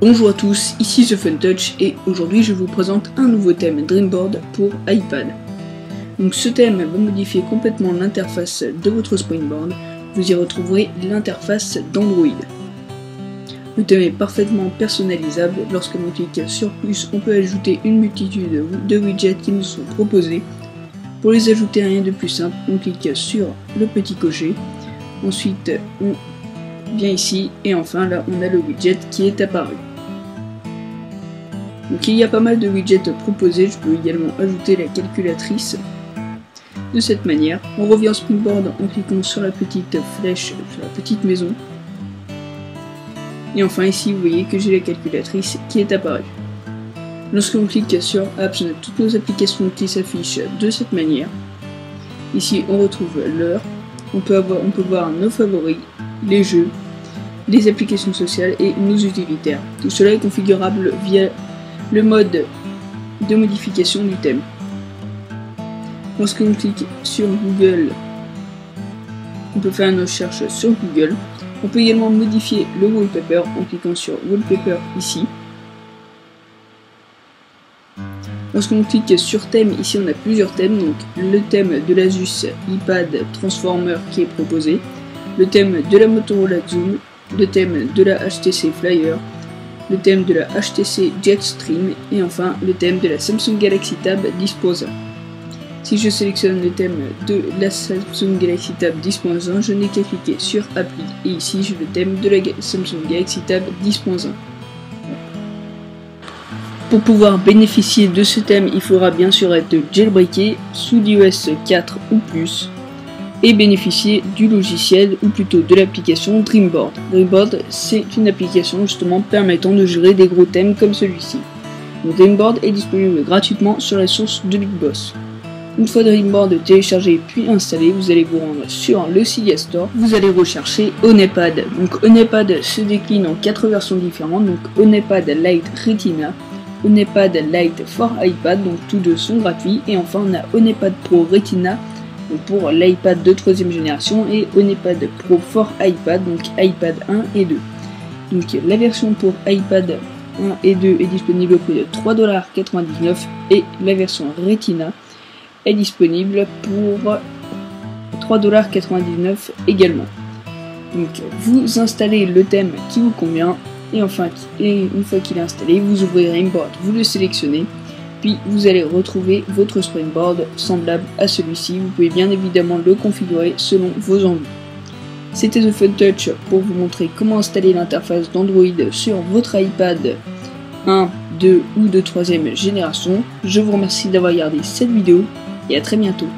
Bonjour à tous, ici The Fun Touch et aujourd'hui je vous présente un nouveau thème Dreamboard pour iPad. Donc ce thème va modifier complètement l'interface de votre Springboard, vous y retrouverez l'interface d'Android. Le thème est parfaitement personnalisable, lorsque l'on clique sur plus on peut ajouter une multitude de widgets qui nous sont proposés. Pour les ajouter, rien de plus simple, on clique sur le petit cocher, ensuite on vient ici et enfin là on a le widget qui est apparu. Donc il y a pas mal de widgets proposés, je peux également ajouter la calculatrice de cette manière. On revient au Springboard en cliquant sur la petite flèche, sur la petite maison. Et enfin ici vous voyez que j'ai la calculatrice qui est apparue. Lorsque l'on clique sur Apps, on a toutes nos applications qui s'affichent de cette manière. Ici on retrouve l'heure, on peut voir nos favoris, les jeux, les applications sociales et nos utilitaires. Tout cela est configurable via le mode de modification du thème. Lorsque l'on clique sur Google, on peut faire une recherche sur Google. On peut également modifier le wallpaper en cliquant sur Wallpaper ici. Lorsqu'on clique sur thème, ici on a plusieurs thèmes, donc le thème de l'Asus iPad Transformer qui est proposé, le thème de la Motorola Xoom, le thème de la HTC Flyer, le thème de la HTC Jetstream et enfin le thème de la Samsung Galaxy Tab 10.1. Si je sélectionne le thème de la Samsung Galaxy Tab 10.1, je n'ai qu'à cliquer sur Appli et ici j'ai le thème de la Samsung Galaxy Tab 10.1. Pour pouvoir bénéficier de ce thème, il faudra bien sûr être jailbreaké sous l'iOS 4 ou plus et bénéficier du logiciel ou plutôt de l'application Dreamboard. Dreamboard, c'est une application justement permettant de gérer des gros thèmes comme celui-ci. Dreamboard est disponible gratuitement sur la source de Big Boss. Une fois Dreamboard téléchargé puis installé, vous allez vous rendre sur le Cydia Store. Vous allez rechercher Honeypad. Donc Honeypad se décline en 4 versions différentes. Donc Honeypad Lite Retina, Honeypad Lite for iPad, donc tous deux sont gratuits. Et enfin on a Honeypad Pro Retina pour l'iPad de 3ème génération et Honeypad Pro for iPad, donc iPad 1 et 2. Donc la version pour iPad 1 et 2 est disponible au prix de 3,99$ et la version Retina est disponible pour 3,99$ également. Donc vous installez le thème qui vous convient et enfin une fois qu'il est installé, vous ouvrez Dreamboard, vous le sélectionnez, puis vous allez retrouver votre Springboard semblable à celui-ci. Vous pouvez bien évidemment le configurer selon vos envies. C'était The Fun Touch pour vous montrer comment installer l'interface d'Android sur votre iPad 1, 2 ou de 3ème génération. Je vous remercie d'avoir regardé cette vidéo et à très bientôt.